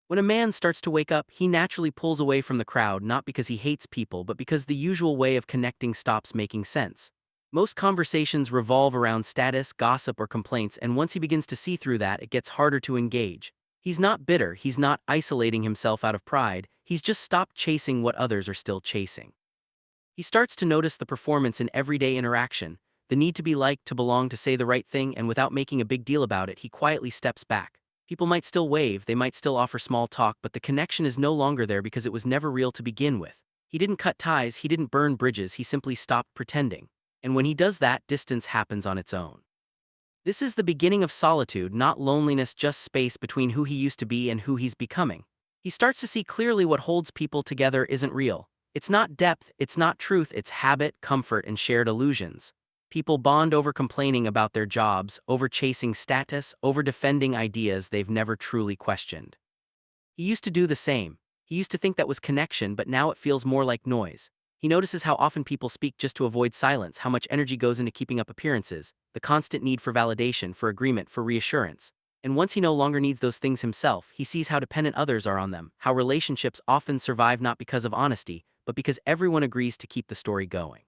When a man starts to wake up, he naturally pulls away from the crowd not because he hates people but because the usual way of connecting stops making sense. Most conversations revolve around status, gossip, or complaints, and once he begins to see through that, it gets harder to engage. He's not bitter, he's not isolating himself out of pride, he's just stopped chasing what others are still chasing. He starts to notice the performance in everyday interaction, the need to be liked, to belong, to say the right thing, and without making a big deal about it, he quietly steps back. People might still wave, they might still offer small talk, but the connection is no longer there because it was never real to begin with. He didn't cut ties, he didn't burn bridges, he simply stopped pretending. And when he does that, distance happens on its own. This is the beginning of solitude, not loneliness, just space between who he used to be and who he's becoming. He starts to see clearly what holds people together isn't real. It's not depth, it's not truth, it's habit, comfort, and shared illusions. People bond over complaining about their jobs, over chasing status, over defending ideas they've never truly questioned. He used to do the same. He used to think that was connection, but now it feels more like noise. He notices how often people speak just to avoid silence, how much energy goes into keeping up appearances, the constant need for validation, for agreement, for reassurance. And once he no longer needs those things himself, he sees how dependent others are on them, how relationships often survive not because of honesty, but because everyone agrees to keep the story going.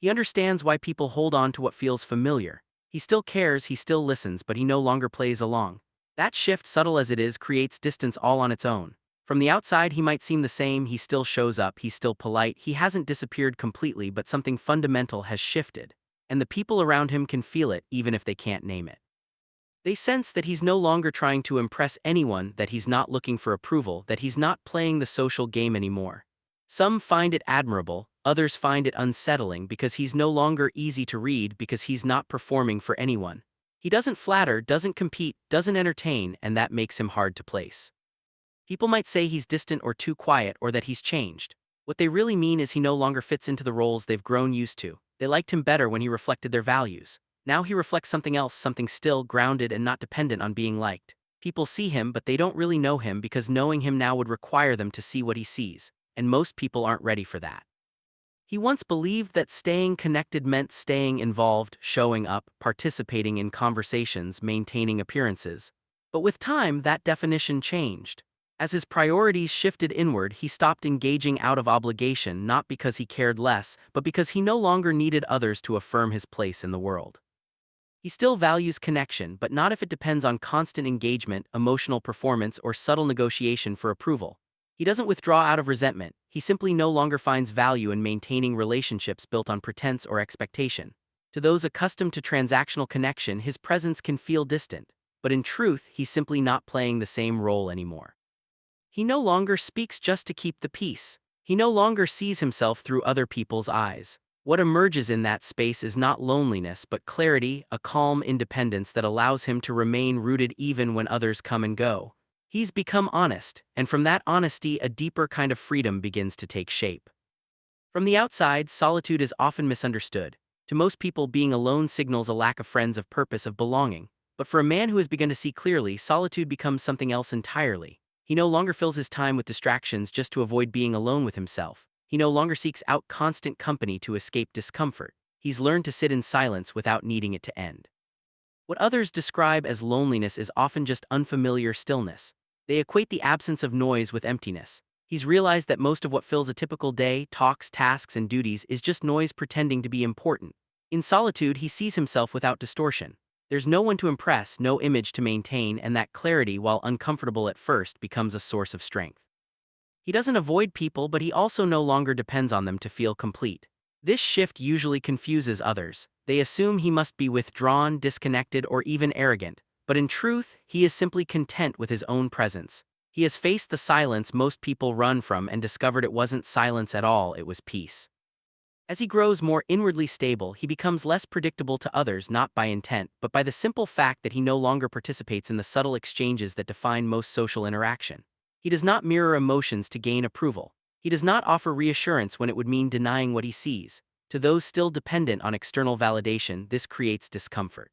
He understands why people hold on to what feels familiar. He still cares, he still listens, but he no longer plays along. That shift, subtle as it is, creates distance all on its own. From the outside, he might seem the same, he still shows up, he's still polite, he hasn't disappeared completely, but something fundamental has shifted. And the people around him can feel it, even if they can't name it. They sense that he's no longer trying to impress anyone, that he's not looking for approval, that he's not playing the social game anymore. Some find it admirable, others find it unsettling because he's no longer easy to read, because he's not performing for anyone. He doesn't flatter, doesn't compete, doesn't entertain, and that makes him hard to place. People might say he's distant or too quiet, or that he's changed. What they really mean is he no longer fits into the roles they've grown used to. They liked him better when he reflected their values. Now he reflects something else, something still, grounded, and not dependent on being liked. People see him, but they don't really know him, because knowing him now would require them to see what he sees, and most people aren't ready for that. He once believed that staying connected meant staying involved, showing up, participating in conversations, maintaining appearances. But with time, that definition changed. As his priorities shifted inward, he stopped engaging out of obligation, not because he cared less, but because he no longer needed others to affirm his place in the world. He still values connection, but not if it depends on constant engagement, emotional performance, or subtle negotiation for approval. He doesn't withdraw out of resentment, he simply no longer finds value in maintaining relationships built on pretense or expectation. To those accustomed to transactional connection, his presence can feel distant, but in truth, he's simply not playing the same role anymore. He no longer speaks just to keep the peace. He no longer sees himself through other people's eyes. What emerges in that space is not loneliness but clarity, a calm independence that allows him to remain rooted even when others come and go. He's become honest, and from that honesty a deeper kind of freedom begins to take shape. From the outside, solitude is often misunderstood. To most people, being alone signals a lack of friends, of purpose, of belonging. But for a man who has begun to see clearly, solitude becomes something else entirely. He no longer fills his time with distractions just to avoid being alone with himself. He no longer seeks out constant company to escape discomfort. He's learned to sit in silence without needing it to end. What others describe as loneliness is often just unfamiliar stillness. They equate the absence of noise with emptiness. He's realized that most of what fills a typical day, talks, tasks, and duties, is just noise pretending to be important. In solitude, he sees himself without distortion. There's no one to impress, no image to maintain, and that clarity, while uncomfortable at first, becomes a source of strength. He doesn't avoid people, but he also no longer depends on them to feel complete. This shift usually confuses others. They assume he must be withdrawn, disconnected, or even arrogant. But in truth, he is simply content with his own presence. He has faced the silence most people run from and discovered it wasn't silence at all, it was peace. As he grows more inwardly stable, he becomes less predictable to others, not by intent, but by the simple fact that he no longer participates in the subtle exchanges that define most social interaction. He does not mirror emotions to gain approval. He does not offer reassurance when it would mean denying what he sees. To those still dependent on external validation, this creates discomfort.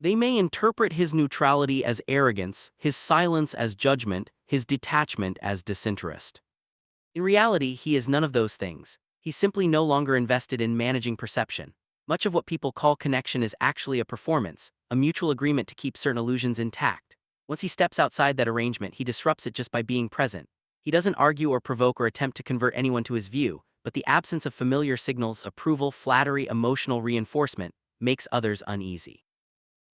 They may interpret his neutrality as arrogance, his silence as judgment, his detachment as disinterest. In reality, he is none of those things. He's simply no longer invested in managing perception. Much of what people call connection is actually a performance, a mutual agreement to keep certain illusions intact. Once he steps outside that arrangement, he disrupts it just by being present. He doesn't argue or provoke or attempt to convert anyone to his view, but the absence of familiar signals, approval, flattery, emotional reinforcement, makes others uneasy.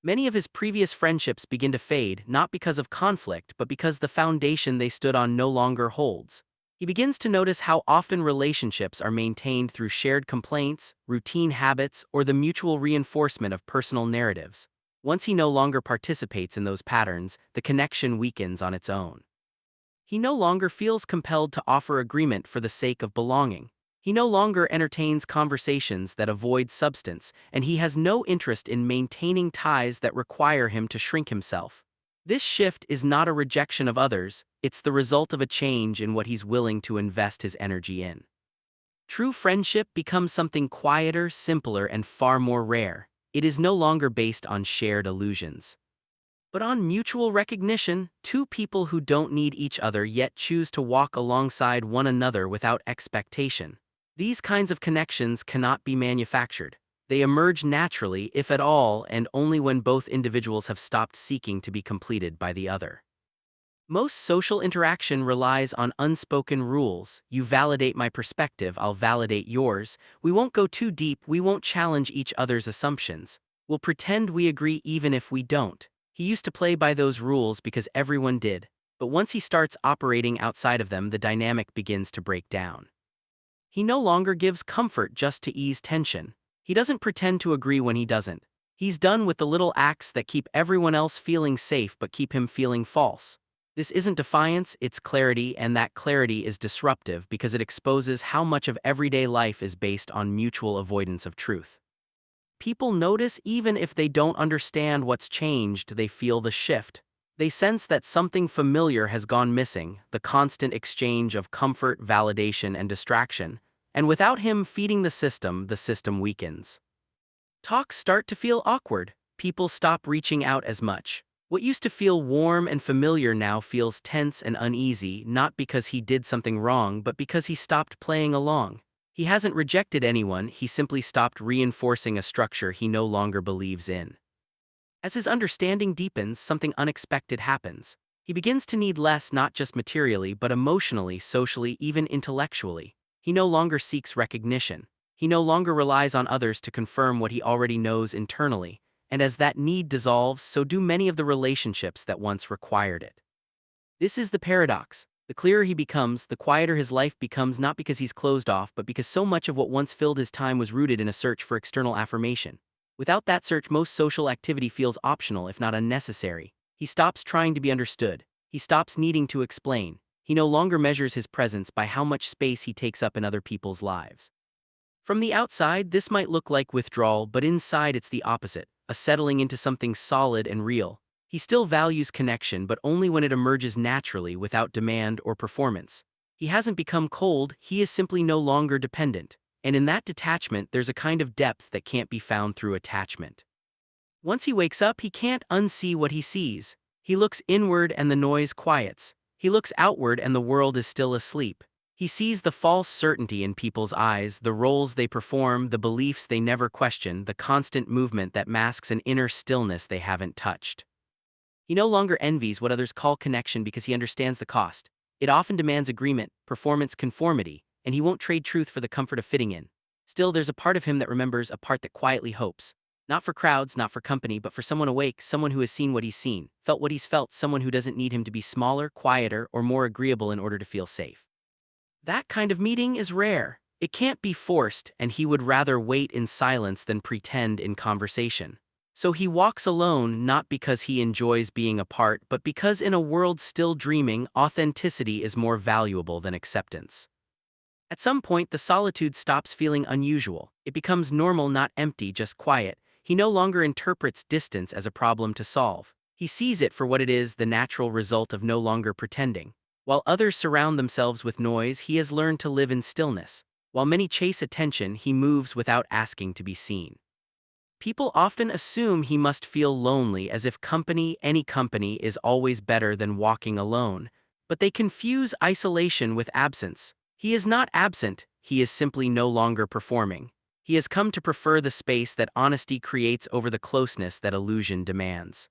Many of his previous friendships begin to fade, not because of conflict, but because the foundation they stood on no longer holds. He begins to notice how often relationships are maintained through shared complaints, routine habits, or the mutual reinforcement of personal narratives. Once he no longer participates in those patterns, the connection weakens on its own. He no longer feels compelled to offer agreement for the sake of belonging. He no longer entertains conversations that avoid substance, and he has no interest in maintaining ties that require him to shrink himself. This shift is not a rejection of others, it's the result of a change in what he's willing to invest his energy in. True friendship becomes something quieter, simpler, and far more rare. It is no longer based on shared illusions, but on mutual recognition. Two people who don't need each other yet choose to walk alongside one another without expectation. These kinds of connections cannot be manufactured. They emerge naturally, if at all, and only when both individuals have stopped seeking to be completed by the other. Most social interaction relies on unspoken rules. You validate my perspective, I'll validate yours. We won't go too deep, we won't challenge each other's assumptions. We'll pretend we agree even if we don't. He used to play by those rules because everyone did, but once he starts operating outside of them, the dynamic begins to break down. He no longer gives comfort just to ease tension. He doesn't pretend to agree when he doesn't. He's done with the little acts that keep everyone else feeling safe but keep him feeling false. This isn't defiance, it's clarity, and that clarity is disruptive because it exposes how much of everyday life is based on mutual avoidance of truth. People notice even if they don't understand what's changed, they feel the shift. They sense that something familiar has gone missing, the constant exchange of comfort, validation, and distraction, and without him feeding the system weakens. Talks start to feel awkward. People stop reaching out as much. What used to feel warm and familiar now feels tense and uneasy, not because he did something wrong, but because he stopped playing along. He hasn't rejected anyone, he simply stopped reinforcing a structure he no longer believes in. As his understanding deepens, something unexpected happens. He begins to need less, not just materially, but emotionally, socially, even intellectually. He no longer seeks recognition. He no longer relies on others to confirm what he already knows internally, and as that need dissolves, so do many of the relationships that once required it. This is the paradox. The clearer he becomes, the quieter his life becomes, not because he's closed off, but because so much of what once filled his time was rooted in a search for external affirmation. Without that search, most social activity feels optional, if not unnecessary. He stops trying to be understood. He stops needing to explain. He no longer measures his presence by how much space he takes up in other people's lives. From the outside, this might look like withdrawal, but inside it's the opposite, a settling into something solid and real. He still values connection, but only when it emerges naturally without demand or performance. He hasn't become cold, he is simply no longer dependent. And in that detachment, there's a kind of depth that can't be found through attachment. Once he wakes up, he can't unsee what he sees. He looks inward and the noise quiets. He looks outward and the world is still asleep. He sees the false certainty in people's eyes, the roles they perform, the beliefs they never question, the constant movement that masks an inner stillness they haven't touched. He no longer envies what others call connection because he understands the cost. It often demands agreement, performance, conformity, and he won't trade truth for the comfort of fitting in. Still, there's a part of him that remembers, a part that quietly hopes. Not for crowds, not for company, but for someone awake, someone who has seen what he's seen, felt what he's felt, someone who doesn't need him to be smaller, quieter, or more agreeable in order to feel safe. That kind of meeting is rare. It can't be forced, and he would rather wait in silence than pretend in conversation. So he walks alone, not because he enjoys being apart, but because in a world still dreaming, authenticity is more valuable than acceptance. At some point, the solitude stops feeling unusual. It becomes normal, not empty, just quiet. He no longer interprets distance as a problem to solve. He sees it for what it is, the natural result of no longer pretending. While others surround themselves with noise, he has learned to live in stillness. While many chase attention, he moves without asking to be seen. People often assume he must feel lonely, as if any company, is always better than walking alone. But they confuse isolation with absence. He is not absent, he is simply no longer performing. He has come to prefer the space that honesty creates over the closeness that illusion demands.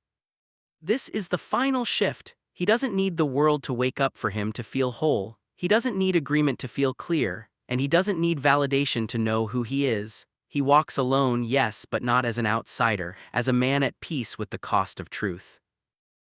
This is the final shift. He doesn't need the world to wake up for him to feel whole. He doesn't need agreement to feel clear, and he doesn't need validation to know who he is. He walks alone, yes, but not as an outsider, as a man at peace with the cost of truth.